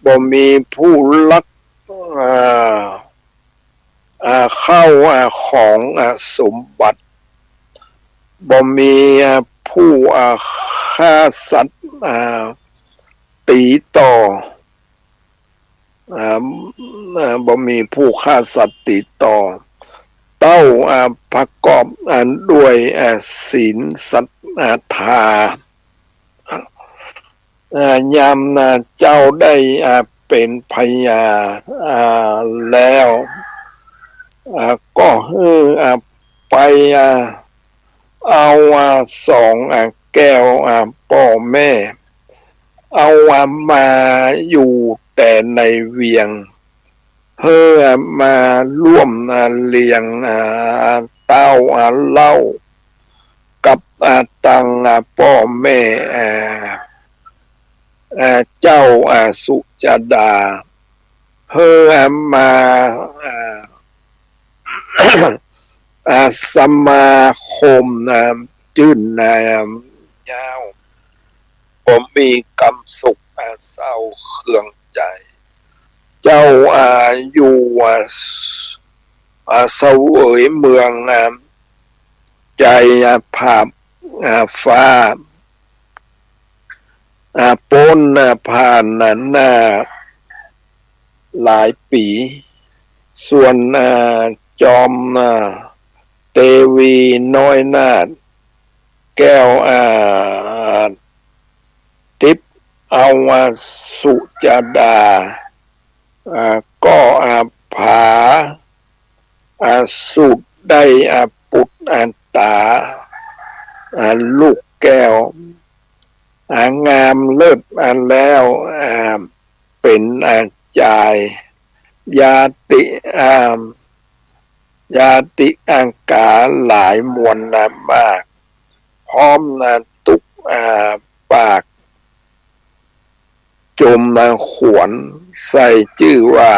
บ่มีผู้ลักอ่าเข้าของสมบัติบ่มีผู้ฆ่าสัตว์ตีต่อบ่มีผู้ฆ่าสัตว์ตีต่อเต้าประกอบด้วยศีลศรัทธายามเจ้าได้เป็นพญาแล้วก็ไปเอาสองแก้วพ่อแม่เอามาอยู่แต่ในเวียงเพื่อมาร่วมเลี้ยงเต้าเล่ากับตังพ่อแม่เจ้าสุจดาเพื่อมาสมาคมจื่นยาวผมมีกำสุขเศร้าเครื่องใจเจ้าอยู่เสวยเมืองใจภาพฟ้าป้นผ่านหน้าหลายปีส่วนจอมเตวีน้อยนาถแก้วทิพเอาสุจดาก็ผาสุดได้ปุตตาลูกแก้วงามเลิศแล้วเป็นจายยาติยาติอังกาหลายมวลมากพร้อมตุกปากจมขวนใส่ชื่อว่า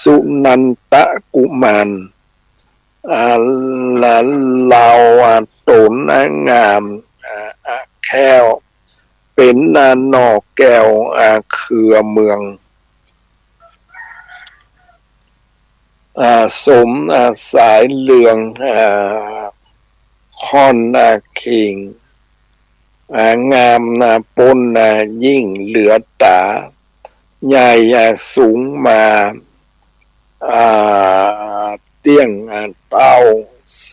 สุนันตะกุมารลาวตนงามแค้วเป็นนอกแก้วเครือเมืองสมสายเหลืองค่อนคิงงามปนยิ่งเหลือตาใหญ่สูงมาเตี้ยงเต้า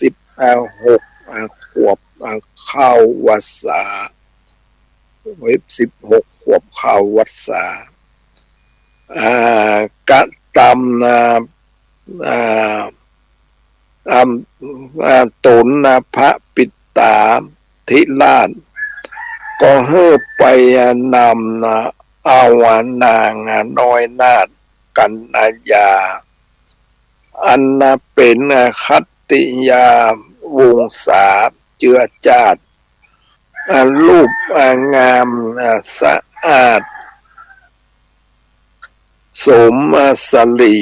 16ขวบเข้าวัดสา16 ขวบเข้าวัดสากะตำตนพระปิตาธิราชก็เฮือไปนำเอานางน้อยนาถกันยาอันเป็นคัตติยาวงศาเจือจาดรูปงามสะอาดสมสลี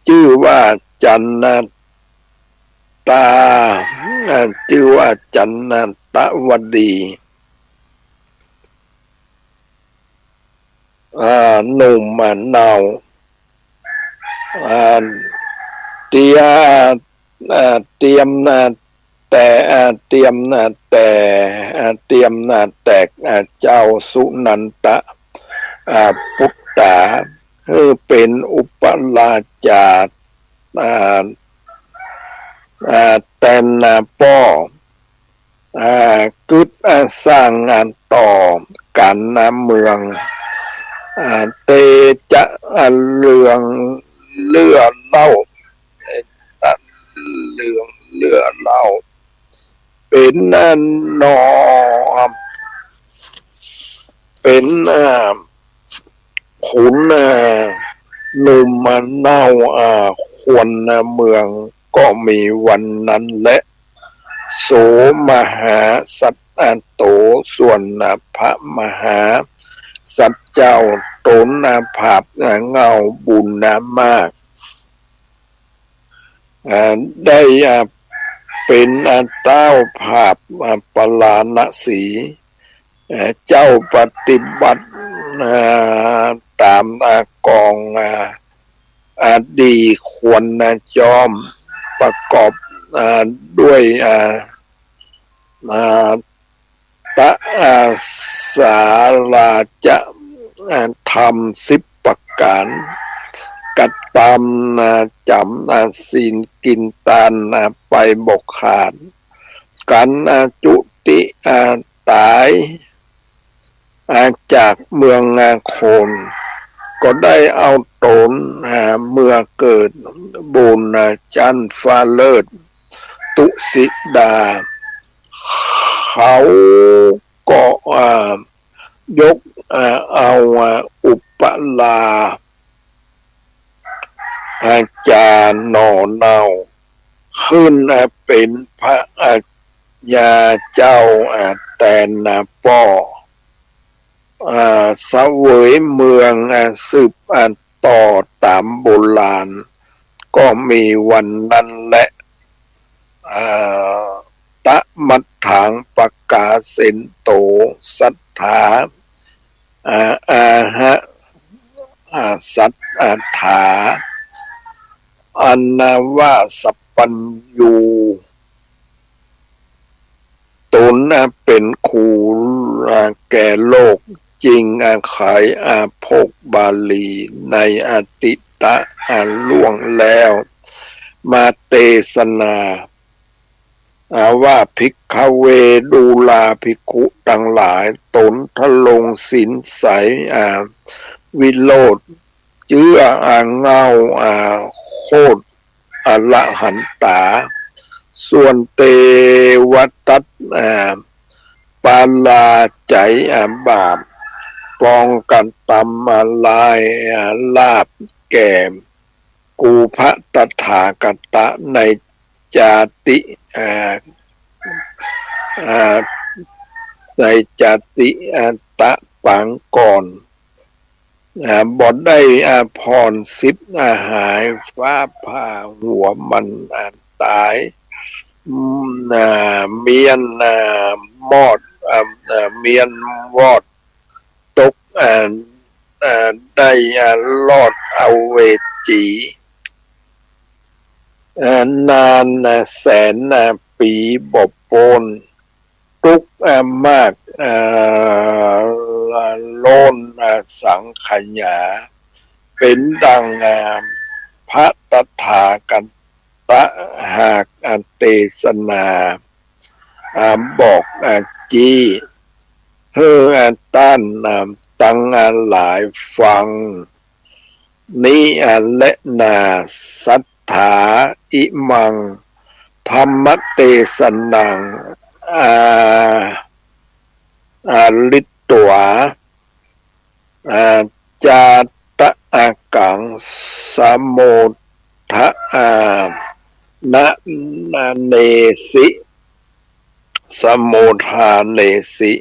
ชื่อว่าจันตาชื่อว่าจันตวดีหนุ่มเนาเตรียเตรียมแต่เตรียมแต่เตรียมแตกเจ้าสุนันตะปุตตาเป็นอุปราชาแต่ป้อกึดสร้างงานต่อกันเมืองเตจะเลืองเลือเล่าเลืองเลือเล่าเป็นนอเป็นขุนหนุ่มเน่าควรเมืองก็มีวันนั้นและโสมหาสัตโตส่วนพระมหาสัตเจ้าตนภาพเงาบุญมากได้เป็นเต้าภาพปลาณสีเจ้าปฏิบัติ อ่ตามกองดีควรจอมประกอบด้วยตะสาราจะทำ10 ประการกัดตามจำศีลกินตาลไปบกขาดกันจุติตายจากเมืองโคนก็ได้เอาตนเมื่อเกิดบุญจันฟ้าเลิศตุสิดาเขาก็ยกเอาอุปลาจารย์หน่อเนาขึ้นเป็นพระยาเจ้าแต่นาป้อเสวยเมืองสืบต่อตามโบราณก็มีวันนั้นและตะมัดถางประกาเสนโตสัทธาหะสัทธาอันนาว่าสัพปัญญูตนเป็นครูแก่โลกจริงขายพกบาลีในอติตะล่วงแล้วมาเทศนาว่าภิกขเวดูลาภิกขุทั้งหลายตนทะลงสินใสวิโรธเจื้อเงาโคตรอรหันตาส่วนเทวทัตปาลาใจบาปป้องกันตำลายลาบแก่กูพระตถาคตในจาติในจาติตะปังก่อนบ่ได้พร10หายฟ้าผ่าหัวมันตายเมียนมอดเมียนวอดตกได้ลอดเอาเวจีนานแสนปีบบโปนทุกมากโลนสังขยาเป็นดังพระตถาคตหากเทศนาบอกจี้เฮือต้านตั้งหลายฟังนี้และนาสัทธาอิมังธรรมเทศนังลิตตวาจาตะกังสโมทะนะเนสิสโมทาเนสิ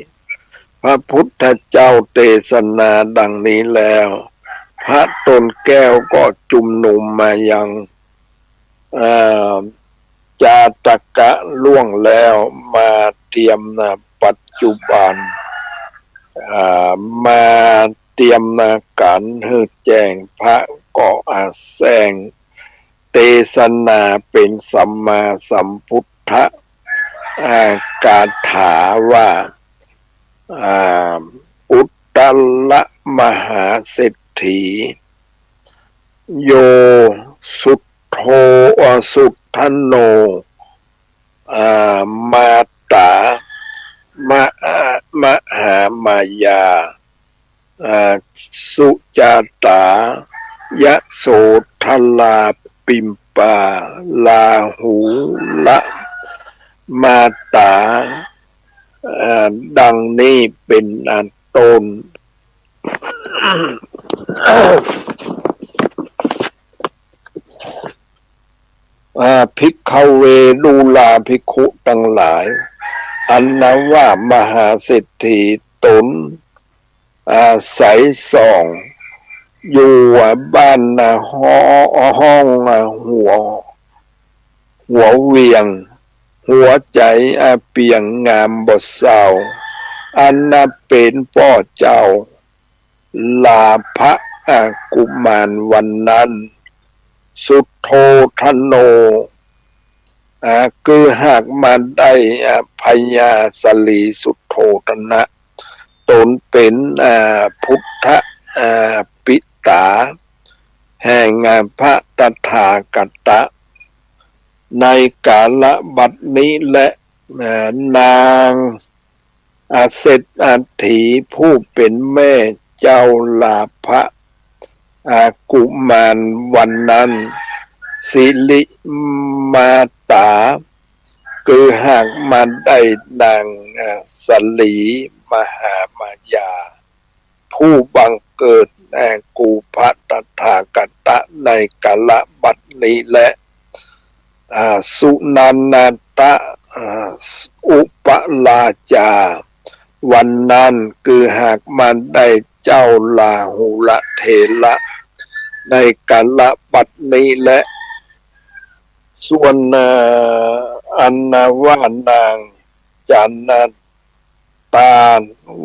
พระพุทธเจ้าเทศนาดังนี้แล้วพระตนแก้วก็จุมนุมมายังจาตกะล่วงแล้วมาเตรียมปัจจุบันมาเตรียมการให้แจ้งพระก็แสงเทศนาเป็นสัมมาสัมพุทธกาถาว่าอุตตรมหาเศรษฐีโยสุทโธสุทธโนมาตามหามายาสุจาตายะโสทลาปิมปาลาหูละมาตาดังนี้เป็นอันต้นภิกขเวดูลาภิกขุทั้งหลายอันนั้นว่ามหาเศรษฐีตนอาศัยส่องอยู่บ้านห้องหัวเวียงหัวใจเปียงงามบทเศร้าอันเป็นพ่อเจ้า ลาภะกุมารวันนั้นสุทโธทโนคือหากมาได้พญาสลีสุทโธทนะตนเป็นพุทธปิตาแห่งพระตถาคตในกาลบัดนี้และนางเศรษฐีผู้เป็นแม่เจ้าลาภะกุมารวันนั้นสิริมาตาคือหากมาได้นางสลีมหามายาผู้บังเกิดกูพระตถาคตในกาลบัดนี้และสุนันตะอุปลาจาวันนั้นคือหากมันได้เจ้าลาหุละเทระในกาลบัดนี้และส่วนอันนาว่านางจันตา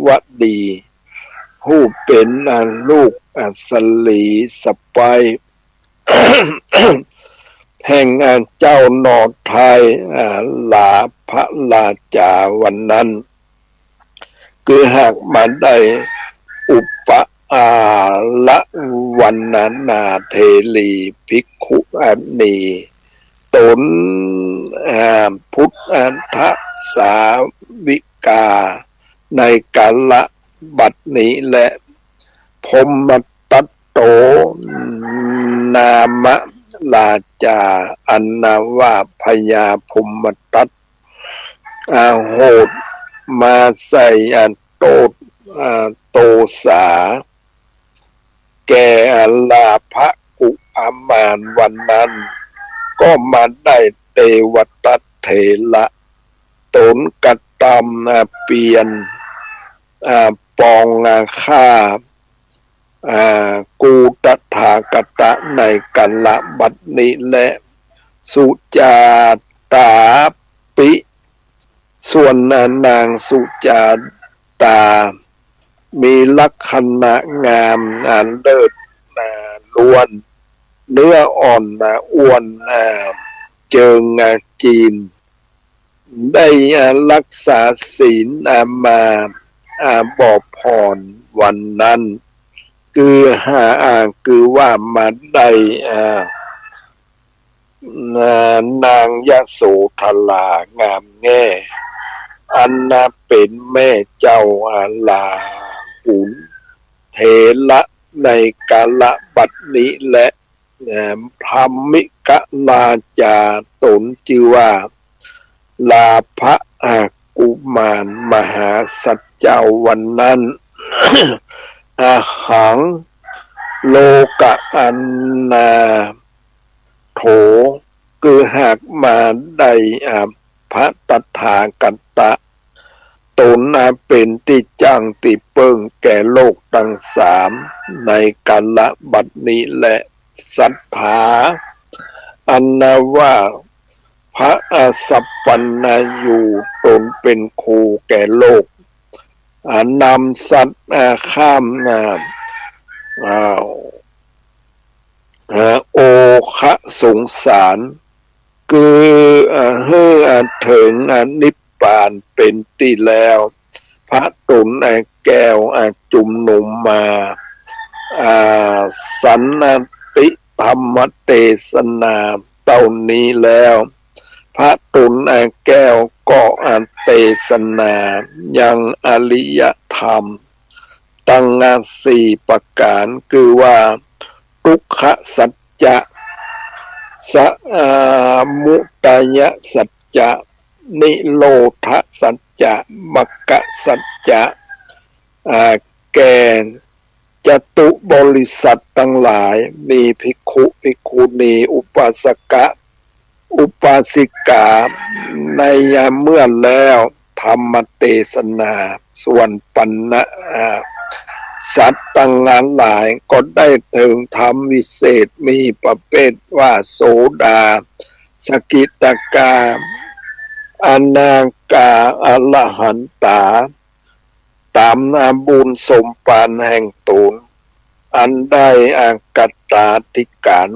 วดีผู้เป็นลูกสลีสไปแห่งเจ้านอไทยลาภลาจาวันนั้นคือหากมาได้อุปละวันนาเทลีภิกขุณีตนพุทธสาวิกาในกาลบัดนี้และพรหมตัตโตนามลาจาอันนาว่าพญาพรหมตัตโหดมาใส่โตสาแก่ลาภกุมารวันนั้นก็มาได้เตวตัตเถระตนกตามเปลี่ยนปองข้ากูตถาคตในกัลละบัดนี้และสุจาตาปิส่วนนางสุจาตามีลักษณะงามเลิศล้วนเนื้ออ่อนอ้วนเจิงจีนได้รักษาศีลมาบอพรวันนั้นคือว่ามาได้นางยโสธรางามแง่อันเป็นแม่เจ้าลาหุนเถระในกาลบัดนี้และพรหมิกลาจาตนชื่อว่าลาภกุมารมหาสัจเจ้าวันนั้น อาหังโลกะอันนาโถคือหากมาได้พระตถาคตตนเป็นที่จ้างที่เปิงแก่โลกทั้งสามในกาลบัดนี้และศรัทธาอันนาว่าพระสัพพันนาอยู่ตนเป็นครูแก่โลกนำสัตว์ข้ามโอคะสงสารคือถึงนิพพานเป็นที่แล้วพระตนแก้วจุมนุมมาสันติธรรมเทศนาเต่านี้แล้วพระตนแก้วก็เทศนายังอริยธรรมตั้งสี่ประการคือว่าทุกขสัจจะสมุทัยสัจจะนิโรธสัจจะมรรคสัจจะแก่จตุบริษัททั้งหลายมีภิกขุภิกขุณีอุปาสกะอุปาสิกาในเมื่อแล้วธรรมเทศนาส่วนปัญญสัตว์ตั้งงานหลายก็ได้ถึงธรรมวิเศษมีประเภทว่าโสดาสกิตากาอานากาอรหันตาตามบุญสมปานแห่งตน อันได้กตาธิการ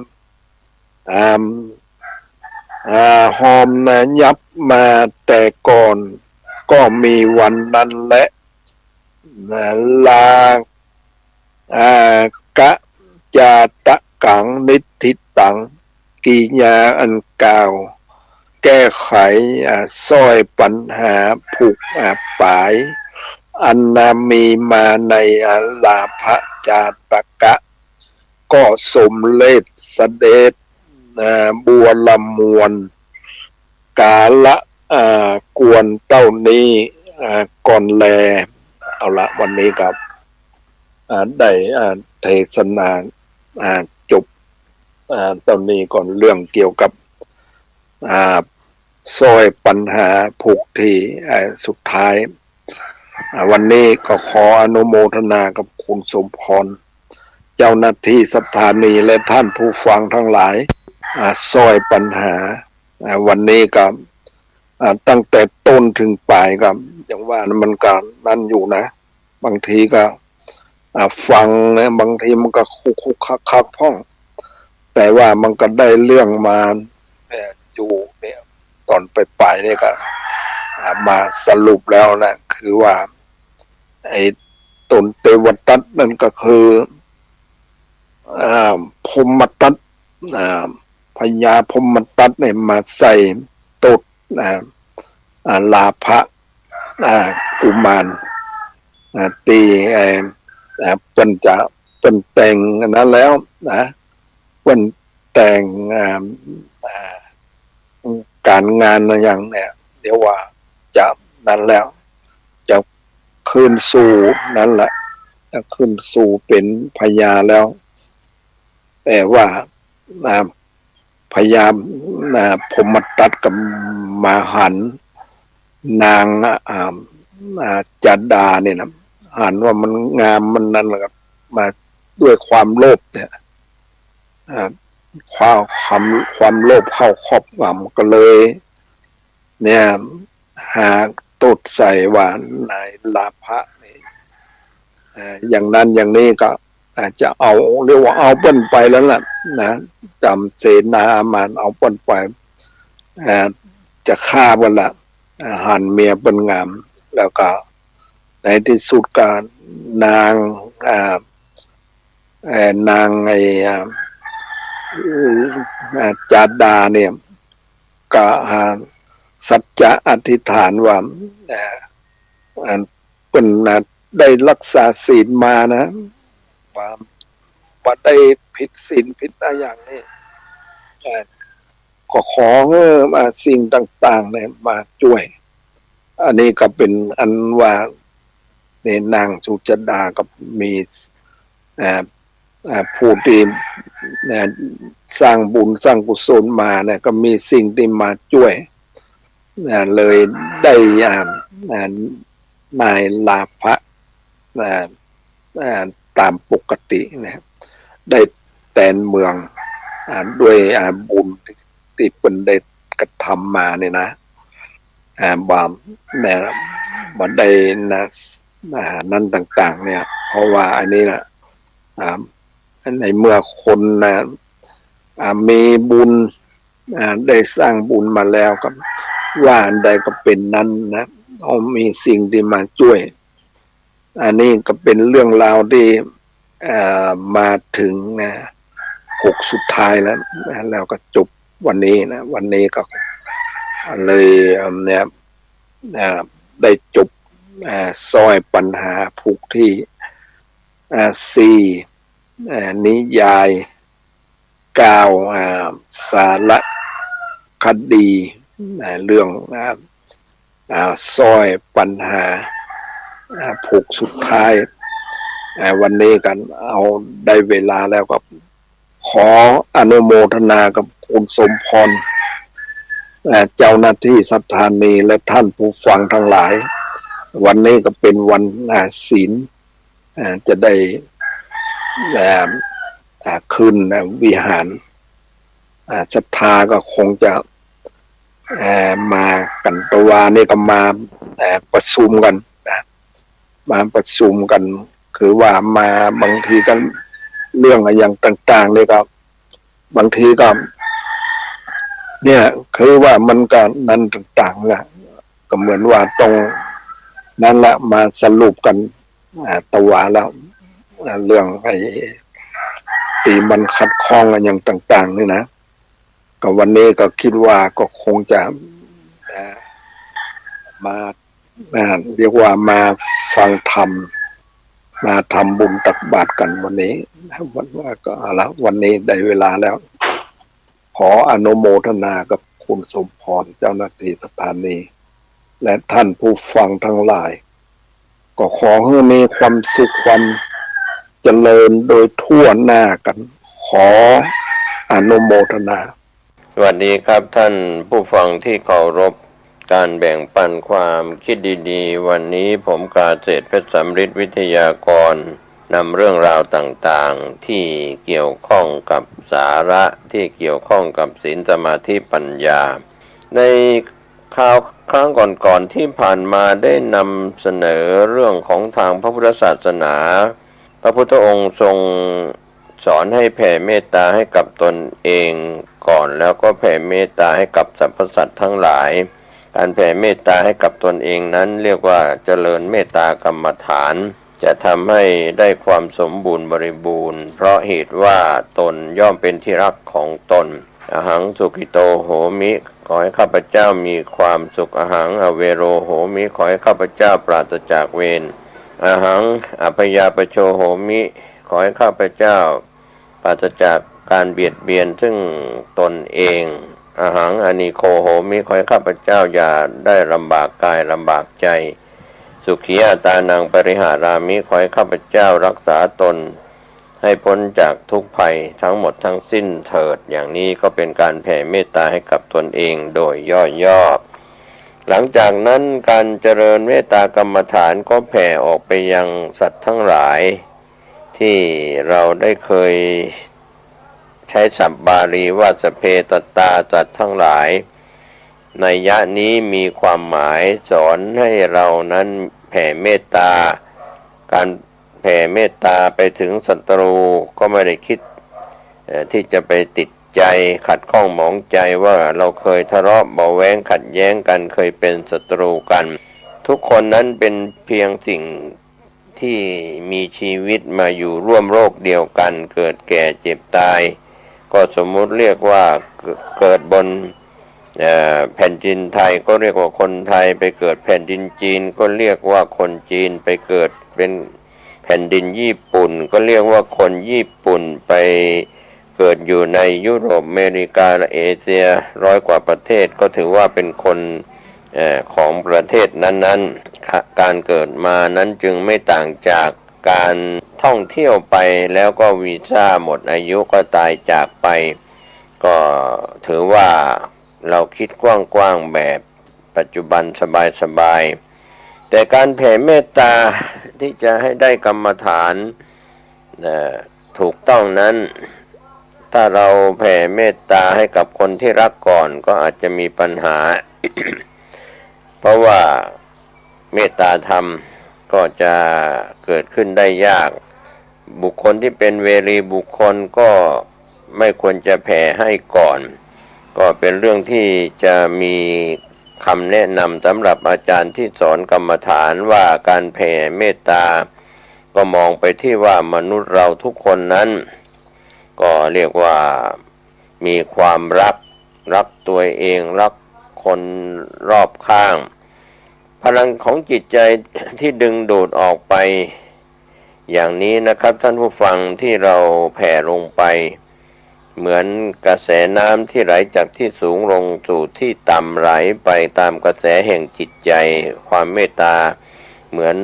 อ่าหอมนะยับมาแต่ก่อนก็มีวันนั้นและลากะจาตะกังนิทิตังกิญาอันกล่าวแก้ไขซ้อยปัญหาผูกปายอันนามีมาในลาภจาตกะก็สมเลศเสด็จบัวละมวลกาละกวนเต้านี้ก่อนแลเอาละวันนี้ครับได้เทศนาจบตอนนี้ก่อนเรื่องเกี่ยวกับซอยปัญหาผูกที่สุดท้ายวันนี้ก็ขออนุโมทนากับคุณสมพรเจ้าหน้าที่สถานีและท่านผู้ฟังทั้งหลายซอยปัญหาวันนี้ก็ตั้งแต่ต้นถึงปลายก็อย่างว่ามันก็นั่นอยู่นะบางทีก็ฟังนะบางทีมันก็คุกคักพ้องแต่ว่ามันก็ได้เรื่องมาอยู่เนี่ยตอนไปเนี่ยก็มาสรุปแล้วนะคือว่าไอ้ตนเทวทัตนั่นก็คือพรหมทัตพญาพรหมทัตเนี่ยมาใส่ตดลาภะกุมารตีเป็นจะเป็นแต่งนั้นแล้วนะเป็นแต่งการงานอย่างเนี่ยเดี๋ยวว่าจะนั้นแล้วจะขึ้นสู่นั่นแหละจะขึ้นสู่เป็นพญาแล้วแต่ว่าพยายามผมมาตัดกับมาหันนางจัดดาเนี่ยนะหันว่ามันงามมันนั่นแหละครับมาด้วยความโลภเนี่ยความโลภเข้าครอบงำก็เลยเนี่ยหาตดใส่ว่านายลาภะนี่อย่างนั้นอย่างนี้ก็อาจจะเอาเรียกว่าเอาเปิ้นไปแล้วล่ะนะจำเสนาอามานเอาเปิ้นไปจะฆ่าเปิ้นละหันเมียเปิ้นงามแล้วก็ในที่สุดก็นางนางจาดาเนี่ยก็สัจจะอธิษฐานว่าเปิ้นได้รักษาศีลมานะว่าได้ผิดศีลผิดอะไรอย่างนี้ก็ขอสิ่งต่างๆเนี่ยมาช่วยอันนี้ก็เป็นอันว่าในนางสุจดากับมีผู้ที่สร้างบุญสร้างกุศลมาเนี่ยก็มีสิ่งที่มาช่วยเลยได้นายลาภะตามปกตินะครับได้แตนเมืองด้วยบุญที่เป็นได้กระทำมาเนี่ยนะบามเนี่ยบันไดนะนั่นต่างๆเนี่ยเพราะว่าอันนี้นะในเมื่อคนนะมีบุญได้สร้างบุญมาแล้วก็ว่าอันใดก็เป็นนั้นนะเอามีสิ่งที่มาช่วยอันนี้ก็เป็นเรื่องราวที่มาถึงนะ6สุดท้ายแล้วแล้วก็จบวันนี้นะวันนี้ก็เลยเนี่ยได้จบซอยปัญหาผูกที่4นิยาย9สารคดีเรื่องซอยปัญหาผูกสุดท้ายวันนี้กันเอาได้เวลาแล้วก็ขออนุโมทนากับคุณสมพรเจ้าหน้าที่สถานีและท่านผู้ฟังทั้งหลายวันนี้ก็เป็นวันศีลจะได้ขึ้นวิหารศรัทธาก็คงจะมากันตัวานี่ก็มาประชุมกันนะมาประชุมกันคือว่ามาบางทีกัน เรื่องอะไรอย่างต่างๆเลยครับบางทีก็เนี่ยคือว่ามันก็นั้นต่างๆแหละก็เหมือนว่าตรงนั้นแหละมาสรุปกันตัวแล้วเรื่องไอ้ตีมันคัดข้องอะไรอย่างต่างๆนี่นะก็วันนี้ก็คิดว่าก็คงจะมาเรียกว่ามาฟังธรรมมาทำบุญตักบาตรกันวันนี้วันว่าก็เอาละวันนี้ได้เวลาแล้วขออนุโมทนากับคุณสมพรเจ้าหน้าที่สถานีและท่านผู้ฟังทั้งหลายก็ขอให้มีความสุขความเจริญโดยทั่วหน้ากันขออนุโมทนาสวัสดีครับท่านผู้ฟังที่เคารพการแบ่งปันความคิดดีๆวันนี้ผมกาเศรษฐ์เพชรสำริดวิทยากรนำเรื่องราวต่างๆที่เกี่ยวข้องกับสาระที่เกี่ยวข้องกับศีลสมาธิปัญญาในครั้งก่อนๆที่ผ่านมาได้นำเสนอเรื่องของทางพระพุทธศาสนาพระพุทธองค์ทรงสอนให้แผ่เมตตาให้กับตนเองก่อนแล้วก็แผ่เมตตาให้กับสรรพสัตว์ทั้งหลายการแผ่เมตตาให้กับตนเองนั้นเรียกว่าเจริญเมตตากรรมฐานจะทำให้ได้ความสมบูรณ์บริบูรณ์เพราะเหตุว่าตนย่อมเป็นที่รักของตนอหังสุขิโตโหมิขอให้ข้าพเจ้ามีความสุขอหังอเวโรโหมิขอให้ข้าพเจ้าปราศจากเวรอหังอภยาปโชโหมิขอให้ข้าพเจ้าปราศจากการเบียดเบียนซึ่งตนเองอหังอนิโคโหมิขอให้ข้าพเจ้าอย่าได้ลำบากกายลำบากใจสุขีอาตานังปริหารามิขอให้ข้าพเจ้ารักษาตนให้พ้นจากทุกภัยทั้งหมดทั้งสิ้นเถิดอย่างนี้ก็เป็นการแผ่เมตตาให้กับตนเองโดยย่อๆหลังจากนั้นการเจริญเมตตากรรมฐานก็แผ่ออกไปยังสัตว์ทั้งหลายที่เราได้เคยใช้ศัพท์บาลีว่าสเพตตาสัตว์ทั้งหลายนัยยะนี้มีความหมายสอนให้เรานั้นแผ่เมตตาการแผ่เมตตาไปถึงศัตรูก็ไม่ได้คิดที่จะไปติดใจขัดข้องหมองใจว่าเราเคยทะเลาะเบาแว้งขัดแย้งกันเคยเป็นศัตรูกันทุกคนนั้นเป็นเพียงสิ่งที่มีชีวิตมาอยู่ร่วมโลกเดียวกันเกิดแก่เจ็บตายก็สมมุติเรียกว่าเกิดบนแผ่นดินไทยก็เรียกว่าคนไทยไปเกิดแผ่นดินจีนก็เรียกว่าคนจีนไปเกิดเป็นแผ่นดินญี่ปุ่นก็เรียกว่าคนญี่ปุ่นไปเกิดอยู่ในยุโรปอเมริกาและเอเชีย100 กว่าประเทศก็ถือว่าเป็นคนของประเทศนั้นๆการเกิดมานั้นจึงไม่ต่างจากการท่องเที่ยวไปแล้วก็วีซ่าหมดอายุก็ตายจากไปก็ถือว่าเราคิดกว้างๆแบบปัจจุบันสบายๆแต่การแผ่เมตตาที่จะให้ได้กรรมฐานถูกต้องนั้นถ้าเราแผ่เมตตาให้กับคนที่รักก่อนก็อาจจะมีปัญหา เพราะว่าเมตตาธรรมก็จะเกิดขึ้นได้ยากบุคคลที่เป็นเวรีบุคคลก็ไม่ควรจะแผ่ให้ก่อนก็เป็นเรื่องที่จะมีคำแนะนำสำหรับอาจารย์ที่สอนกรรมฐานว่าการแผ่เมตตาก็มองไปที่ว่ามนุษย์เราทุกคนนั้นก็เรียกว่ามีความรักตัวเองรักคนรอบข้างพลังของจิตใจที่ดึงดูดออกไปอย่างนี้นะครับท่านผู้ฟังที่เราแผ่ลงไปเหมือนกระแสน้ำที่ไหลจากที่สูงลงสู่ที่ต่ำไหลไปตามกระแสแห่งจิตใจความเมตตาเหมือน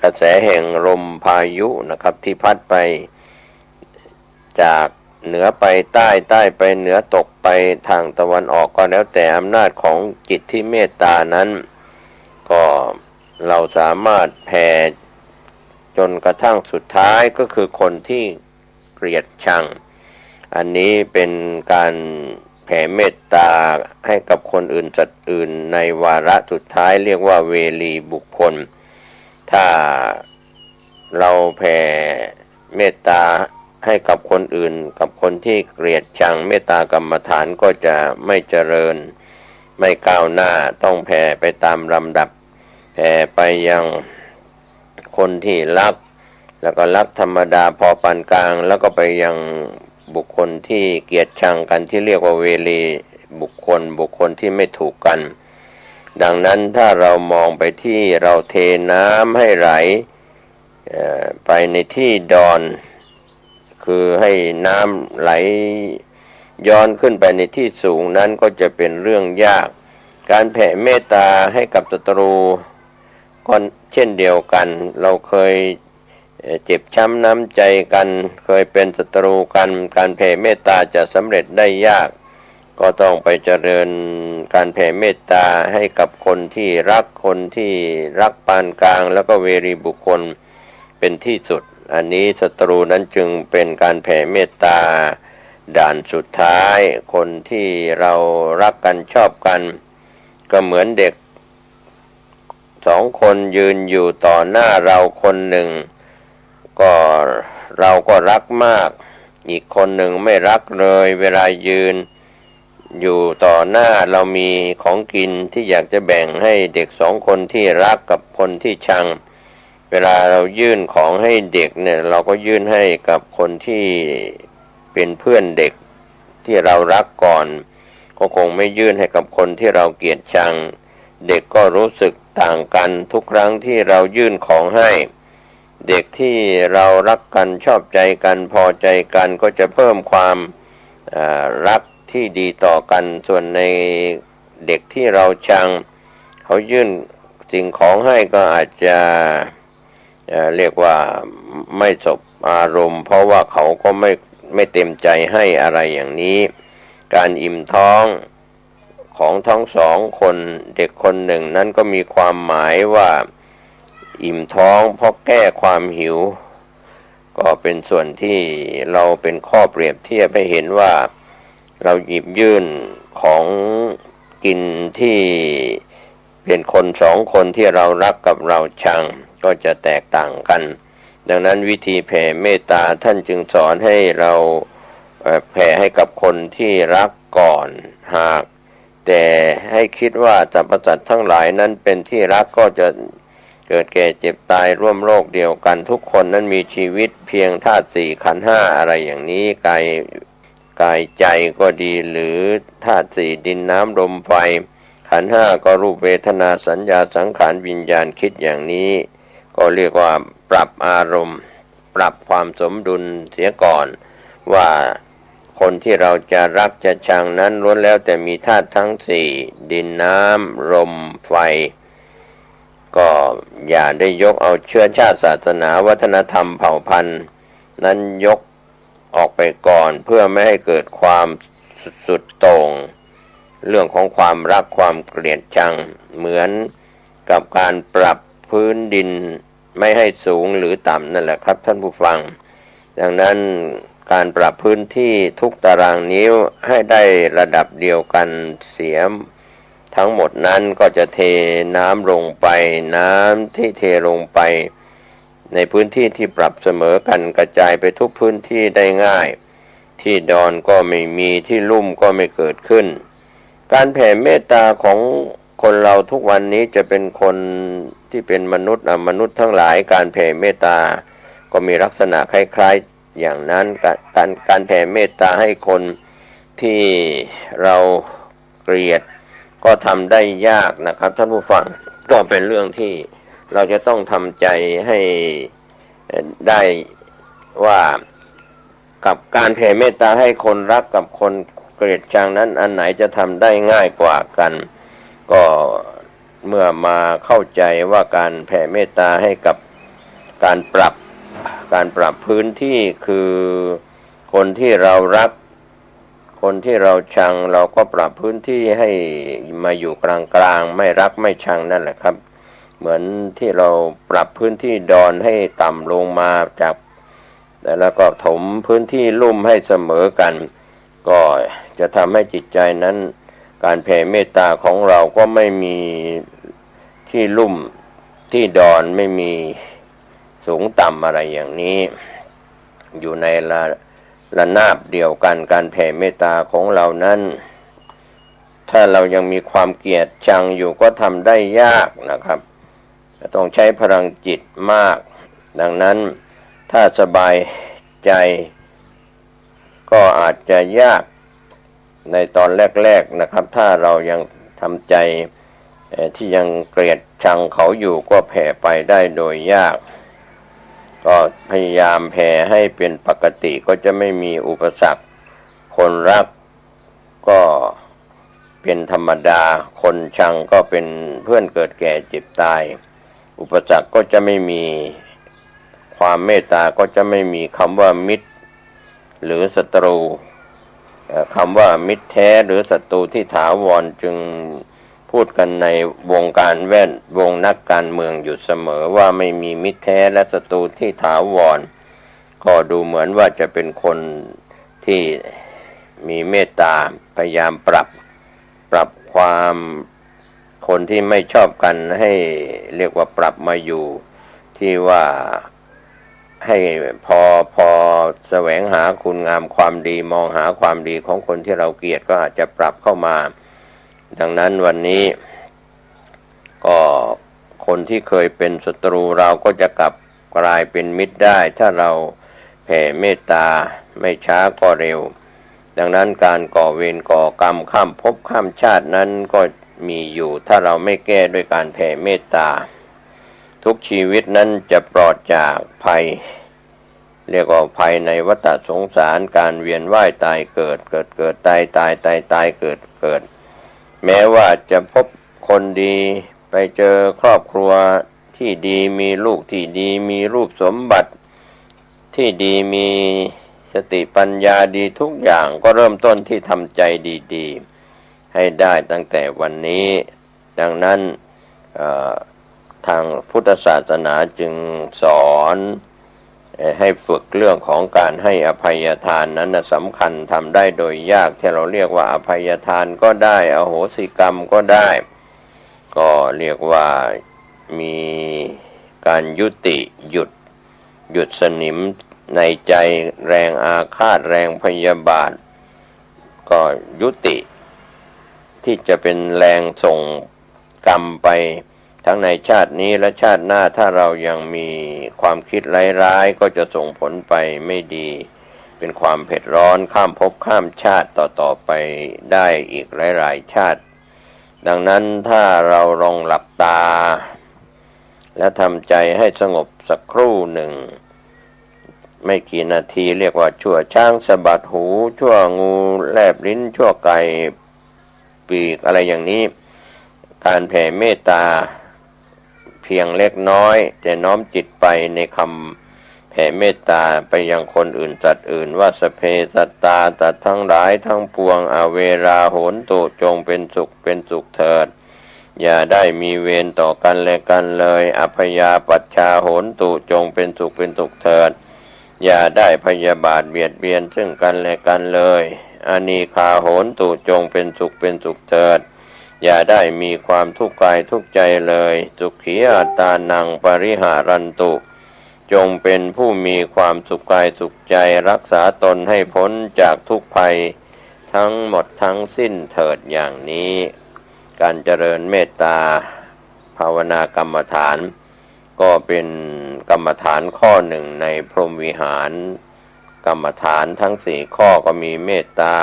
กระแสแห่งลมพายุนะครับที่พัดไปจากเหนือไปใต้ไปเหนือตกไปทางตะวันออกก็แล้วแต่อำนาจของจิตที่เมตตานั้นก็เราสามารถแผ่จนกระทั่งสุดท้ายก็คือคนที่เกลียดชังอันนี้เป็นการแผ่เมตตาให้กับคนอื่นสัตว์อื่นในวาระสุดท้ายเรียกว่าเวรีบุคคลถ้าเราแผ่เมตตา ให้กับคนอื่นกับคนที่เกลียดชังเมตตากรรมฐานก็จะไม่เจริญไม่ก้าวหน้าต้องแผ่ไปตามลำดับแผ่ไปยังคนที่รักแล้วก็รักธรรมดาพอปานกลางแล้วก็ไปยังบุคคลที่เกลียดชังกันที่เรียกว่าเวรีบุคคลที่ไม่ถูกกันดังนั้นถ้าเรามองไปที่เราเทน้ำให้ไหลไปในที่ดอนคือให้น้ำไหลย้อนขึ้นไปในที่สูงนั้นก็จะเป็นเรื่องยากการแผ่เมตตาให้กับศัตรูก็เช่นเดียวกันเราเคยเจ็บช้ำน้ำใจกันเคยเป็นศัตรูกันการแผ่เมตตาจะสำเร็จได้ยากก็ต้องไปเจริญการแผ่เมตตาให้กับคนที่รักปานกลางแล้วก็เวรีบุคคลเป็นที่สุดอันนี้ศัตรูนั้นจึงเป็นการแผ่เมตตาด่านสุดท้ายคนที่เรารักกันชอบกันก็เหมือนเด็ก2 คนยืนอยู่ต่อหน้าเราคนหนึ่งก็เราก็รักมากอีกคนหนึ่งไม่รักเลยเวลายืนอยู่ต่อหน้าเรามีของกินที่อยากจะแบ่งให้เด็ก2 คนที่รักกับคนที่ชังเวลาเรายื่นของให้เด็กเนี่ยเราก็ยื่นให้กับคนที่เป็นเพื่อนเด็กที่เรารักก่อนก็คงไม่ยื่นให้กับคนที่เราเกลียดชังเด็กก็รู้สึกต่างกันทุกครั้งที่เรายื่นของให้เด็กที่เรารักกันชอบใจกันพอใจกันก็จะเพิ่มความรักที่ดีต่อกันส่วนในเด็กที่เราชังเขายื่นสิ่งของให้ก็อาจจะเรียกว่าไม่สบอารมณ์เพราะว่าเขาก็ไม่เต็มใจให้อะไรอย่างนี้การอิ่มท้องของทั้ง2 คนเด็กคนหนึ่งนั้นก็มีความหมายว่าอิ่มท้องเพราะแก้ความหิวก็เป็นส่วนที่เราเป็นข้อเปรียบเทียบให้เห็นว่าเราหยิบยื่นของกินที่เป็นคน2 คนที่เรารักกับเราชังก็จะแตกต่างกันดังนั้นวิธีแผ่เมตตาท่านจึงสอนให้เราแผ่ให้กับคนที่รักก่อนหากแต่ให้คิดว่าสรรพสัตว์ทั้งหลายนั้นเป็นที่รักก็จะเกิดแก่เจ็บตายร่วมโลกเดียวกันทุกคนนั้นมีชีวิตเพียงธาตุ4 ขันธ์ 5อะไรอย่างนี้กายใจก็ดีหรือธาตุ4ดินน้ำลมไฟขันธ์ 5ก็รูปเวทนาสัญญาสังขารวิญญาณคิดอย่างนี้ก็เรียกว่าปรับอารมณ์ปรับความสมดุลเสียก่อนว่าคนที่เราจะรักจะชังนั้นล้วนแล้วแต่มีธาตุทั้ง4ดินน้ำลมไฟก็อย่าได้ยกเอาเชื้อชาติศาสนาวัฒนธรรมเผ่าพันธุ์นั้นยกออกไปก่อนเพื่อไม่ให้เกิดความสุดโต่งเรื่องของความรักความเกลียดชังเหมือนกับการปรับพื้นดินไม่ให้สูงหรือต่ำนั่นแหละครับท่านผู้ฟังดังนั้นการปรับพื้นที่ทุกตารางนิ้วให้ได้ระดับเดียวกันเสียทั้งหมดนั้นก็จะเทน้ำลงไปน้ำที่เทลงไปในพื้นที่ที่ปรับเสมอกันกระจายไปทุกพื้นที่ได้ง่ายที่ดอนก็ไม่มีที่ลุ่มก็ไม่เกิดขึ้นการแผ่เมตตาของคนเราทุกวันนี้จะเป็นคนที่เป็นมนุษย์ทั้งหลายการแผ่เมตตาก็มีลักษณะคล้ายๆอย่างนั้นการแผ่เมตตาให้คนที่เราเกลียดก็ทำได้ยากนะครับท่านผู้ฟังก็เป็นเรื่องที่เราจะต้องทำใจให้ได้ว่ากับการแผ่เมตตาให้คนรักกับคนเกลียดชังนั้นอันไหนจะทำได้ง่ายกว่ากันก็เมื่อมาเข้าใจว่าการแผ่เมตตาให้กับการปรับพื้นที่คือคนที่เรารักคนที่เราชังเราก็ปรับพื้นที่ให้มาอยู่กลางๆไม่รักไม่ชังนั่นแหละครับเหมือนที่เราปรับพื้นที่ดอนให้ต่ำลงมาจากแล้วก็ถมพื้นที่ลุ่มให้เสมอกันก็จะทำให้จิตใจนั้นการแผ่เมตตาของเราก็ไม่มีที่ลุ่มที่ดอนไม่มีสูงต่ำอะไรอย่างนี้ อยู่ในระนาบเดียวกันการแผ่เมตตาของเรานั้นถ้าเรายังมีความเกลียดชังอยู่ก็ทำได้ยากนะครับต้องใช้พลังจิตมากดังนั้นถ้าสบายใจก็อาจจะยากในตอนแรกๆนะครับถ้าเรายังทำใจที่ยังเกลียดชังเขาอยู่ก็แผ่ไปได้โดยยากก็พยายามแผ่ให้เป็นปกติก็จะไม่มีอุปสรรคคนรักก็เป็นธรรมดาคนชังก็เป็นเพื่อนเกิดแก่เจ็บตายอุปสรรคก็จะไม่มีความเมตตาก็จะไม่มีคำว่ามิตรหรือศัตรูคำว่ามิตรแท้หรือศัตรูที่ถาวรจึงพูดกันในวงการแวดวงนักการเมืองอยู่เสมอว่าไม่มีมิตรแท้และศัตรูที่ถาวรก็ดูเหมือนว่าจะเป็นคนที่มีเมตตาพยายามปรับความคนที่ไม่ชอบกันให้เรียกว่าปรับมาอยู่ที่ว่าให้พอแสวงหาคุณงามความดีมองหาความดีของคนที่เราเกลียดก็อาจจะปรับเข้ามาดังนั้นวันนี้ก็คนที่เคยเป็นศัตรูเราก็จะกลายเป็นมิตรได้ถ้าเราแผ่เมตตาไม่ช้าก็เร็วดังนั้นการก่อเวรก่อกรรมข้ามภพข้ามชาตินั้นก็มีอยู่ถ้าเราไม่แก้ด้วยการแผ่เมตตาทุกชีวิตนั้นจะปลอดจากภัยเรียกว่าภัยในวัฏสงสารการเวียนว่ายตายเกิดตายเกิดแม้ว่าจะพบคนดีไปเจอครอบครัวที่ดีมีลูกที่ดีมีรูปสมบัติที่ดีมีสติปัญญาดีทุกอย่างก็เริ่มต้นที่ทำใจดีๆให้ได้ตั้งแต่วันนี้ดังนั้นทางพุทธศาสนาจึงสอนให้ฝึกเรื่องของการให้อภัยทานนั้นสำคัญทำได้โดยยากที่เราเรียกว่าอภัยทานก็ได้อโหสิกรรมก็ได้ก็เรียกว่ามีการยุติหยุดสนิมในใจแรงอาฆาตแรงพยาบาทก็ยุติที่จะเป็นแรงส่งกรรมไปทั้งในชาตินี้และชาติหน้าถ้าเรายังมีความคิดร้ายๆก็จะส่งผลไปไม่ดีเป็นความเผ็ดร้อนข้ามภพข้ามชาติต่อไปได้อีกหลายๆชาติดังนั้นถ้าเราลองหลับตาและทำใจให้สงบสักครู่หนึ่งไม่กี่นาทีเรียกว่าชั่วช้างสะบัดหูชั่วงูแลบลิ้นชั่วไก่ปีกอะไรอย่างนี้การแผ่เมตตาเพียงเล็กน้อยแต่น้อมจิตไปในคำแผ่เมตตาไปยังคนอื่นสัตว์อื่นว่าสพเพสัตตาสัตว์ทั้งหลายทั้งปวงอเวราโหนตุจงเป็นสุขเถิดอย่าได้มีเวรต่อกันและกันเลยอพยาปัชชาโหนตุจงเป็นสุขเถิดอย่าได้พยาบาทเบียดเบียนซึ่งกันและกันเลยอานีคาโหนตุจงเป็นสุขเถิดอย่าได้มีความทุกข์กายทุกข์ใจเลยสุขีอัตตานังปริหารันตุจงเป็นผู้มีความสุขกายสุขใจรักษาตนให้พ้นจากทุกภัยทั้งหมดทั้งสิ้นเถิดอย่างนี้การเจริญเมตตาภาวนากรรมฐานก็เป็นกรรมฐานข้อหนึ่งในพรหมวิหารกรรมฐานทั้งสี่ข้อก็มีเมตตา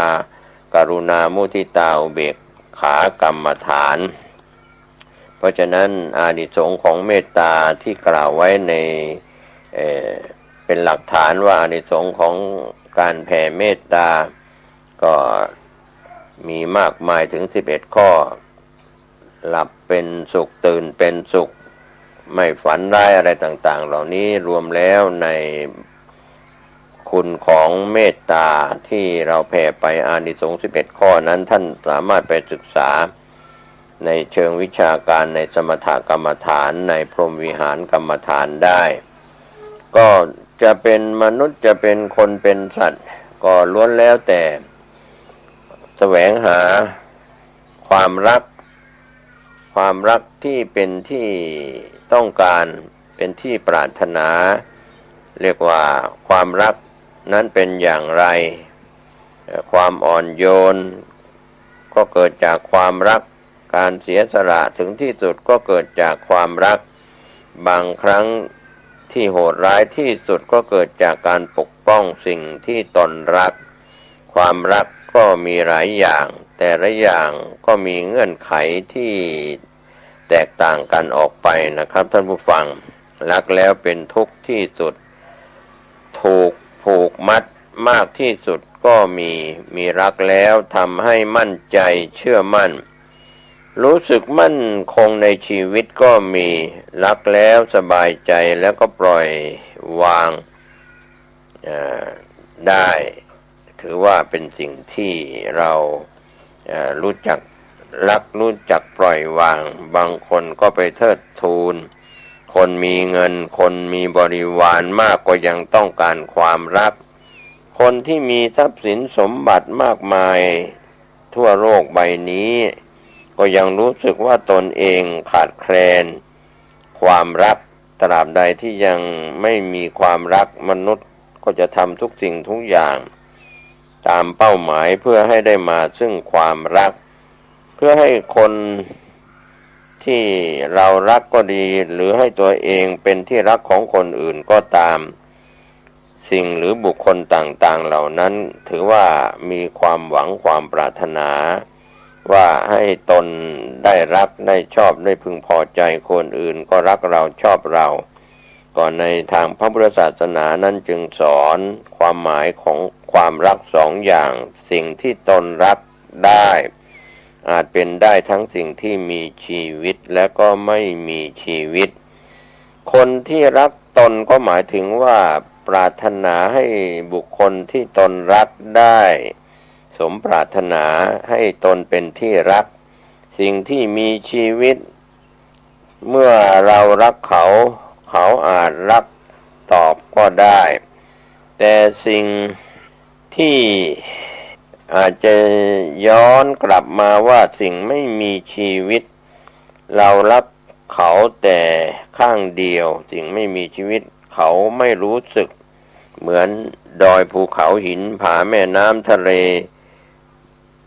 กรุณามุทิตาอุเบกขากรรมฐานเพราะฉะนั้นอานิสงส์ของเมตตาที่กล่าวไว้ในเป็นหลักฐานว่าอานิสงส์ของการแผ่เมตตาก็มีมากมายถึง11ข้อหลับเป็นสุขตื่นเป็นสุขไม่ฝันร้ายอะไรต่างๆเหล่านี้รวมแล้วในคุณของเมตตาที่เราแผ่ไปอานิสงส์11ข้อนั้นท่านสามารถไปศึกษาในเชิงวิชาการในสมถกรรมฐานในพรหมวิหารกรรมฐานได้ก็จะเป็นมนุษย์จะเป็นคนเป็นสัตว์ก็ล้วนแล้วแต่แสวงหาความรักที่เป็นที่ต้องการเป็นที่ปรารถนาเรียกว่าความรัก นั้นเป็นอย่างไรความอ่อนโยนก็เกิดจากความรักการเสียสละถึงที่สุดก็เกิดจากความรักบางครั้งที่โหดร้ายที่สุดก็เกิดจากการปกป้องสิ่งที่ตนรักความรักก็มีหลายอย่างแต่ละอย่างก็มีเงื่อนไขที่แตกต่างกันออกไปนะครับท่านผู้ฟังรักแล้วเป็นทุกข์ที่สุดถูกผูกมัดมากที่สุดก็มีรักแล้วทำให้มั่นใจเชื่อมั่นรู้สึกมั่นคงในชีวิตก็มีรักแล้วสบายใจแล้วก็ปล่อยวางได้ถือว่าเป็นสิ่งที่เรารู้จักรักรู้จักปล่อยวางบางคนก็ไปเทิดทูนคนมีเงินคนมีบริวารมากก็ยังต้องการความรักคนที่มีทรัพย์สินสมบัติมากมายทั่วโลกใบนี้ก็ยังรู้สึกว่าตนเองขาดแคลนความรักตราบใดที่ยังไม่มีความรักมนุษย์ก็จะทำทุกสิ่งทุกอย่างตามเป้าหมายเพื่อให้ได้มาซึ่งความรักเพื่อให้คนที่เรารักก็ดีหรือให้ตัวเองเป็นที่รักของคนอื่นก็ตามสิ่งหรือบุคคลต่างๆเหล่านั้นถือว่ามีความหวังความปรารถนาว่าให้ตนได้รักได้ชอบได้พึงพอใจคนอื่นก็รักเราชอบเราก่อนในทางพระพุทธศาสนานั้นจึงสอนความหมายของความรักสองอย่างสิ่งที่ตนรักได้อาจเป็นได้ทั้งสิ่งที่มีชีวิตและก็ไม่มีชีวิตคนที่รักตนก็หมายถึงว่าปรารถนาให้บุคคลที่ตนรักได้สมปรารถนาให้ตนเป็นที่รักสิ่งที่มีชีวิตเมื่อเรารักเขาเขาอาจรักตอบก็ได้แต่สิ่งที่อาจจะย้อนกลับมาว่าสิ่งไม่มีชีวิตเรารักเขาแต่ข้างเดียวสิ่งไม่มีชีวิตเขาไม่รู้สึกเหมือนดอยภูเขาหินผาแม่น้ำทะเล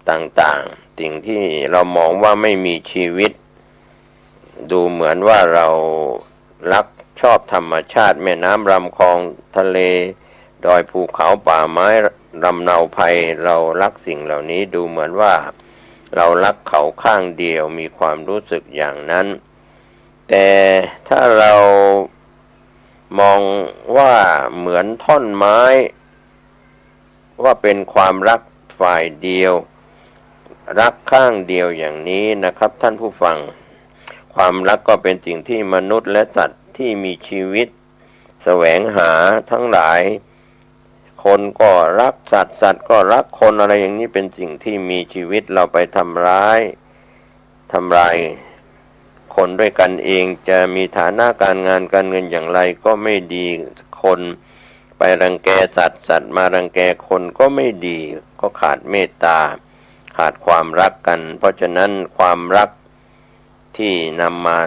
ต่างๆสิ่งที่เรามองว่าไม่มีชีวิตดูเหมือนว่าเรารักชอบธรรมชาติแม่น้ำลำคลองทะเลดอยภูเขาป่าไม้ลำเนาไพรเรารักสิ่งเหล่านี้ดูเหมือนว่าเรารักเขาข้างเดียวมีความรู้สึกอย่างนั้นแต่ถ้าเรามองว่าเหมือนท่อนไม้ว่าเป็นความรักฝ่ายเดียวรักข้างเดียวอย่างนี้นะครับท่านผู้ฟังความรักก็เป็นสิ่งที่มนุษย์และสัตว์ที่มีชีวิตแสวงหาทั้งหลายคนก็รักสัตว์สัตว์ก็รักคนอะไรอย่างนี้เป็นสิ่งที่มีชีวิตเราไปทำลายคนด้วยกันเองจะมีฐานะการงานการเงินอย่างไรก็ไม่ดีคนไปรังแกสัตว์สัตว์มารังแกคนก็ไม่ดีก็ขาดเมตตาขาดความรักกันเพราะฉะนั้นความรักที่นำมา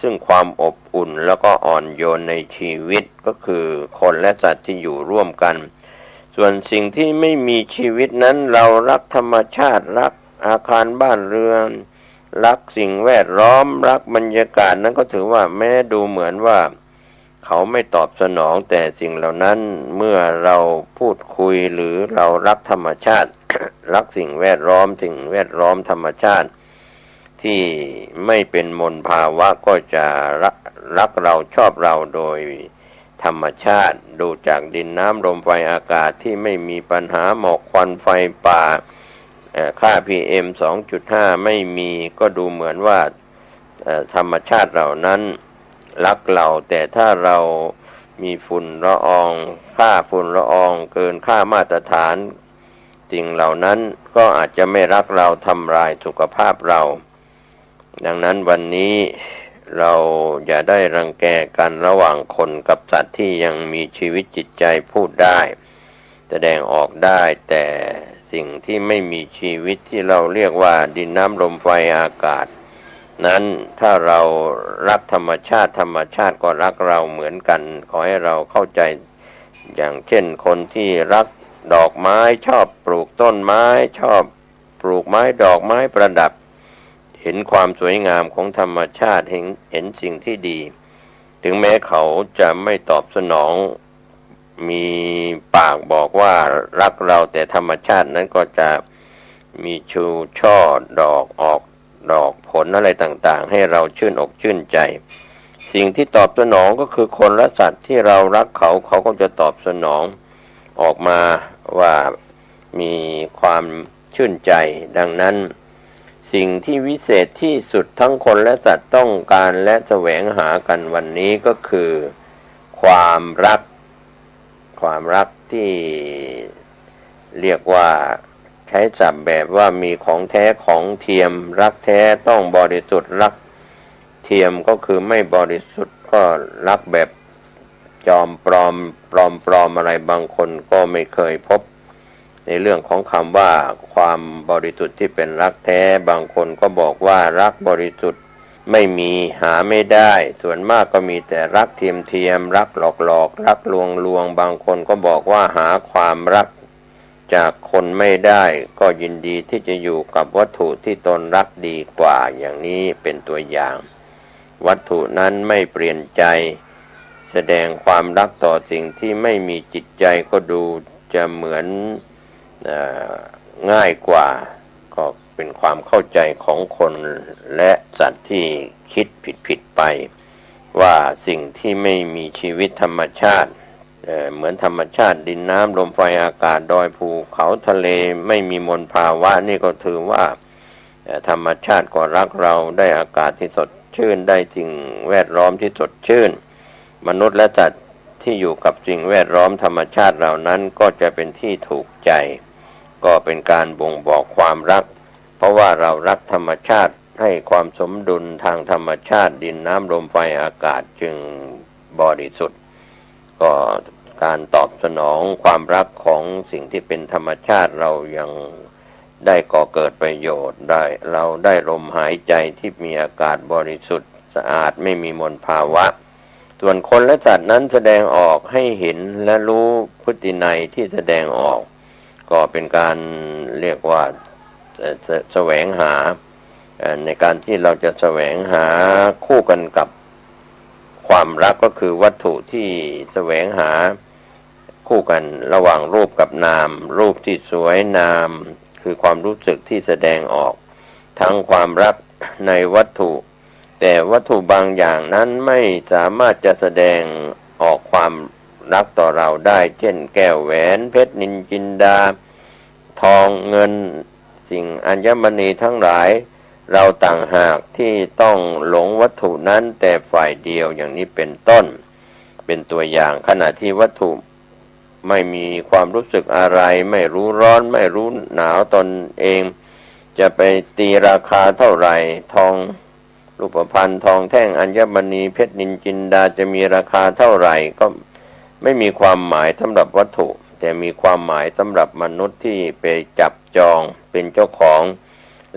ซึ่งความอบอุ่นแล้วก็อ่อนโยนในชีวิตก็คือคนและสัตว์ที่อยู่ร่วมกันส่วนสิ่งที่ไม่มีชีวิตนั้นเรารักธรรมชาติรักอาคารบ้านเรือนรักสิ่งแวดล้อมรักบรรยากาศนั้นก็ถือว่าแม้ดูเหมือนว่าเขาไม่ตอบสนองแต่สิ่งเหล่านั้นเมื่อเราพูดคุยหรือเรารักธรรมชาติ รักสิ่งแวดล้อมธรรมชาติที่ไม่เป็นมลภาวะก็จะรักเราชอบเราโดยธรรมชาติดูจากดินน้ำลมไฟอากาศที่ไม่มีปัญหาหมอกควันไฟป่าค่า PM 2.5 ไม่มีก็ดูเหมือนว่าธรรมชาติเหล่านั้นรักเราแต่ถ้าเรามีฝุ่นละอองค่าฝุ่นละอองเกินค่ามาตรฐานสิ่งเหล่านั้นก็อาจจะไม่รักเราทำลายสุขภาพเราดังนั้นวันนี้เราอย่าได้รังแกกันระหว่างคนกับสัตว์ที่ยังมีชีวิตจิตใจพูดได้แสดงออกได้แต่สิ่งที่ไม่มีชีวิตที่เราเรียกว่าดินน้ำลมไฟอากาศนั้นถ้าเรารักธรรมชาติก็รักเราเหมือนกันขอให้เราเข้าใจ อย่างเช่นคนที่รักดอกไม้ชอบปลูกต้นไม้ชอบปลูกไม้ดอกไม้ประดับเห็นความสวยงามของธรรมชาติเห็นสิ่งที่ดีถึงแม้เขาจะไม่ตอบสนองมีปากบอกว่ารักเราแต่ธรรมชาตินั้นก็จะมีชูช่อดอกออกดอกผลอะไรต่างๆให้เราชื่นอกชื่นใจสิ่งที่ตอบสนองก็คือคนและสัตว์ที่เรารักเขาก็จะตอบสนองออกมาว่ามีความชื่นใจดังนั้นสิ่งที่วิเศษที่สุดทั้งคนและสัตว์ต้องการและแสวงหากันวันนี้ก็คือความรักที่เรียกว่าใช้ศัพท์แบบว่ามีของแท้ของเทียมรักแท้ต้องบริสุทธิ์รักเทียมก็คือไม่บริสุทธิ์ก็รักแบบจอมปลอมอะไรบางคนก็ไม่เคยพบในเรื่องของคำว่าความบริสุทธิ์ที่เป็นรักแท้บางคนก็บอกว่ารักบริสุทธิ์ไม่มีหาไม่ได้ส่วนมากก็มีแต่รักเทียมรักหลอกรักลวงบางคนก็บอกว่าหาความรักจากคนไม่ได้ก็ยินดีที่จะอยู่กับวัตถุที่ตนรักดีกว่าอย่างนี้เป็นตัวอย่างวัตถุนั้นไม่เปลี่ยนใจแสดงความรักต่อสิ่งที่ไม่มีจิตใจก็ดูจะเหมือนง่ายกว่าก็เป็นความเข้าใจของคนและสัตว์ที่คิดผิดไปว่าสิ่งที่ไม่มีชีวิตธรรมชาติเหมือนธรรมชาติดินน้ำลมไฟอากาศดอยภูเขาทะเลไม่มีมลภาวะนี่ก็ถือว่าธรรมชาติก็รักเราได้อากาศที่สดชื่นได้สิ่งแวดล้อมที่สดชื่นมนุษย์และสัตว์ที่อยู่กับสิ่งแวดล้อมธรรมชาติเหล่านั้นก็จะเป็นที่ถูกใจก็เป็นการบ่งบอกความรักเพราะว่าเรารักธรรมชาติให้ความสมดุลทางธรรมชาติดินน้ำลมไฟอากาศจึงบริสุทธิ์ก็การตอบสนองความรักของสิ่งที่เป็นธรรมชาติเรายังได้ก่อเกิดประโยชน์ได้เราได้ลมหายใจที่มีอากาศบริสุทธิ์สะอาดไม่มีมลภาวะส่วนคนและสัตว์นั้นแสดงออกให้เห็นและรู้พฤตินัยที่แสดงออกก็เป็นการเรียกว่าแสวงหาในการที่เราจะแสวงหาคู่กันกับความรักก็คือวัตถุที่แสวงหาคู่กันระหว่างรูปกับนามรูปที่สวยนามคือความรู้สึกที่แสดงออกทั้งความรักในวัตถุแต่วัตถุบางอย่างนั้นไม่สามารถจะแสดงออกความรักต่อเราได้เช่นแก้วแหวนเพชรนิลจินดาทองเงินสิ่งอัญมณีทั้งหลายเราต่างหากที่ต้องหลงวัตถุนั้นแต่ฝ่ายเดียวอย่างนี้เป็นต้นเป็นตัวอย่างขณะที่วัตถุไม่มีความรู้สึกอะไรไม่รู้ร้อนไม่รู้หนาวตนเองจะไปตีราคาเท่าไหร่ทองรูปพรรณทองแท่งอัญมณีเพชรนิลจินดาจะมีราคาเท่าไหร่ก็ไม่มีความหมายสำหรับวัตถุแต่มีความหมายสำหรับมนุษย์ที่ไปจับจองเป็นเจ้าของ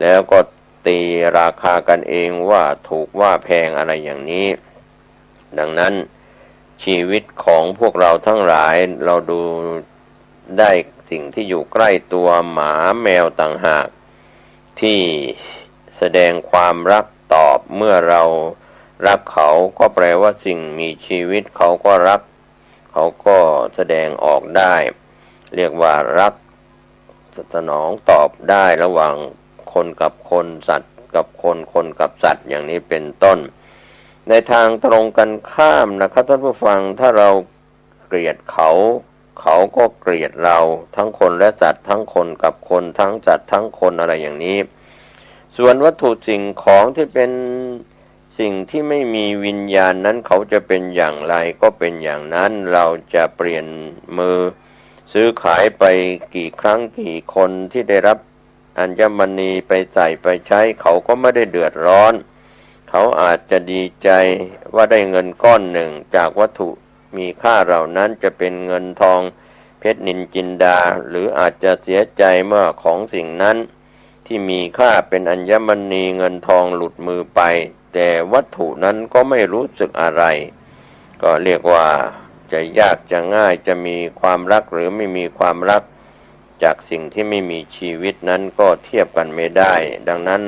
แล้วก็ตีราคากันเองว่าถูกว่าแพงอะไรอย่างนี้ดังนั้นชีวิตของพวกเราทั้งหลายเราดูได้สิ่งที่อยู่ใกล้ตัวหมาแมวต่างหากที่แสดงความรักตอบเมื่อเรารักเขาก็แปลว่าสิ่งมีชีวิตเขาก็รักเขาก็แสดงออกได้เรียกว่ารักสนองตอบได้ระหว่างคนกับคนสัตว์กับคนกับสัตว์อย่างนี้เป็นต้นในทางตรงกันข้ามนะครับท่านผู้ฟังถ้าเราเกลียดเขาก็เกลียดเราทั้งคนและสัตว์ทั้งคนกับคนทั้งสัตว์ทั้งคนอะไรอย่างนี้ส่วนวัตถุสิ่งของที่เป็นสิ่งที่ไม่มีวิญญาณนั้นเขาจะเป็นอย่างไรก็เป็นอย่างนั้นเราจะเปลี่ยนมือซื้อขายไปกี่ครั้งกี่คนที่ได้รับอัญมณีไปใส่ไปใช้เขาก็ไม่ได้เดือดร้อนเขาอาจจะดีใจว่าได้เงินก้อนหนึ่งจากวัตถุมีค่าเหล่านั้นจะเป็นเงินทองเพชรนิลจินดาหรืออาจจะเสียใจเมื่อของสิ่งนั้นที่มีค่าเป็นอัญมณีเงินทองหลุดมือไปแต่วัตถุนั้นก็ไม่รู้สึกอะไรก็เรียกว่า จะยากจะง่ายจะมีความรักหรือไม่มีความรักจากสิ่งที่ไม่มีชีวิตนั้นก็เทียบกันไม่ได้ดังนั้น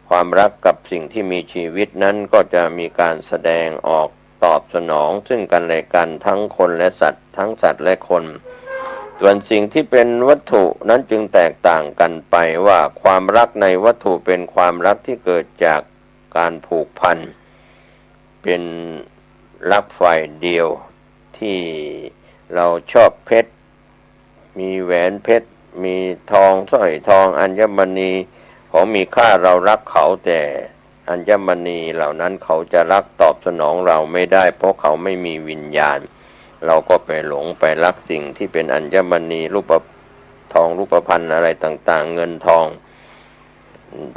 ความรักกับสิ่งที่มีชีวิตนั้นก็จะมีการแสดงออกตอบสนองซึ่งกันและกันทั้งคนและสัตว์ทั้งสัตว์และคนส่วนสิ่งที่เป็นวัตถุนั้นจึงแตกต่างกันไปว่าความรักในวัตถุเป็นความรักที่เกิดจากการผูกพันเป็นรักฝ่ายเดียวที่เราชอบเพชรมีแหวนเพชรมีทองสร้อยทองอัญมณีของมีค่าเรารักเขาแต่อัญมณีเหล่านั้นเขาจะรักตอบสนองเราไม่ได้เพราะเขาไม่มีวิญญาณเราก็ไปหลงไปรักสิ่งที่เป็นอัญมณีรูปทองรูปพรรณอะไรต่างๆเงินทอง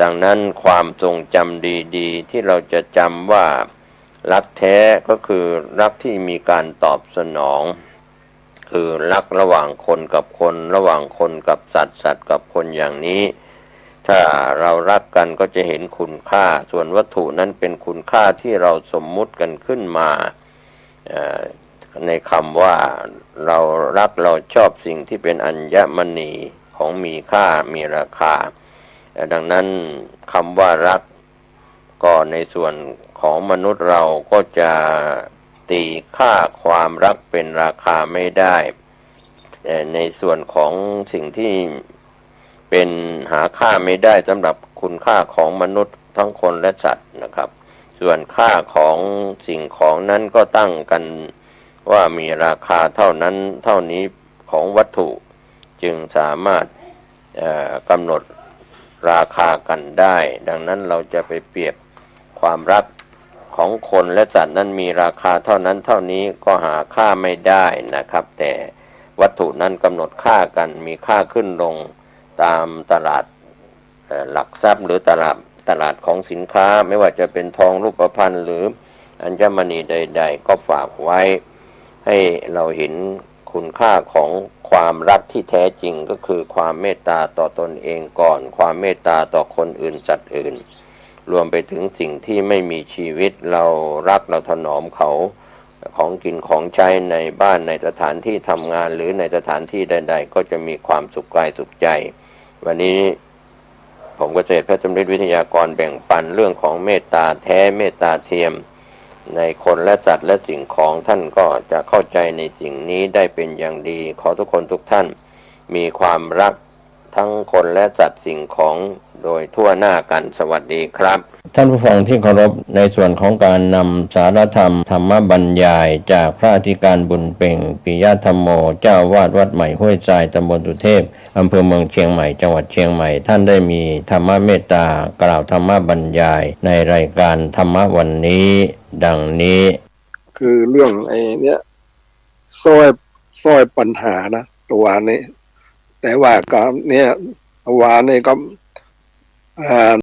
ดังนั้นความทรงจำดีๆที่เราจะจำว่ารักแท้ก็คือรักที่มีการตอบสนองคือรักระหว่างคนกับคนระหว่างคนกับสัตว์สัตว์กับคนอย่างนี้ถ้าเรารักกันก็จะเห็นคุณค่าส่วนวัตถุนั้นเป็นคุณค่าที่เราสมมุติกันขึ้นมาในคำว่าเรารักเราชอบสิ่งที่เป็นอัญมณีของมีค่ามีราคาดังนั้นคำว่ารักก็ในส่วนของมนุษย์เราก็จะตีค่าความรักเป็นราคาไม่ได้ในส่วนของสิ่งที่เป็นหาค่าไม่ได้สำหรับคุณค่าของมนุษย์ทั้งคนและสัตว์นะครับส่วนค่าของสิ่งของนั้นก็ตั้งกันว่ามีราคาเท่านั้นเท่านี้ของวัตถุจึงสามารถกำหนดราคากันได้ดังนั้นเราจะไปเปรียบความรักของคนและสัตว์นั้นมีราคาเท่านั้นเท่านี้ก็หาค่าไม่ได้นะครับแต่วัตถุนั้นกำหนดค่ากันมีค่าขึ้นลงตามตลาดหลักทรัพย์หรือตลาดของสินค้าไม่ว่าจะเป็นทองรูปพรรณหรืออัญมณีใดๆก็ฝากไว้ให้เราเห็นคุณค่าของความรักที่แท้จริงก็คือความเมตตาต่อตนเองก่อนความเมตตาต่อคนอื่นสัตว์อื่นรวมไปถึงสิ่งที่ไม่มีชีวิตเรารักเราถนอมเขาของกินของใช้ในบ้านในสถานที่ทำงานหรือในสถานที่ใดๆก็จะมีความสุขกายสุขใจวันนี้ผมเกษตรเพชรสำริดวิทยากรแบ่งปันเรื่องของเมตตาแท้เมตตาเทียมในคนและสัตว์และสิ่งของท่านก็จะเข้าใจในสิ่งนี้ได้เป็นอย่างดีขอทุกคนทุกท่านมีความรักทั้งคนและสัตว์สิ่งของโดยทั่วหน้ากันสวัสดีครับท่านผู้ฟังที่เคารพในส่วนของการนำสารธรรมธรรมบรรยายจากพระอธิการบุญเป่งปิยธรรมโมเจ้าวาดวัดใหม่ห้วยทรายตำบลสุเทพอำเภอเมืองเชียงใหม่จังหวัดเชียงใหม่ท่านได้มีธรรมเมตตากล่าวธรรมบรรยายในรายการธรรมวันนี้ดังนี้คือเรื่องไอ้เนี้ยซอยปัญหานะตัวนี้แต่ว่าก็เนี่ยว่านี่ก็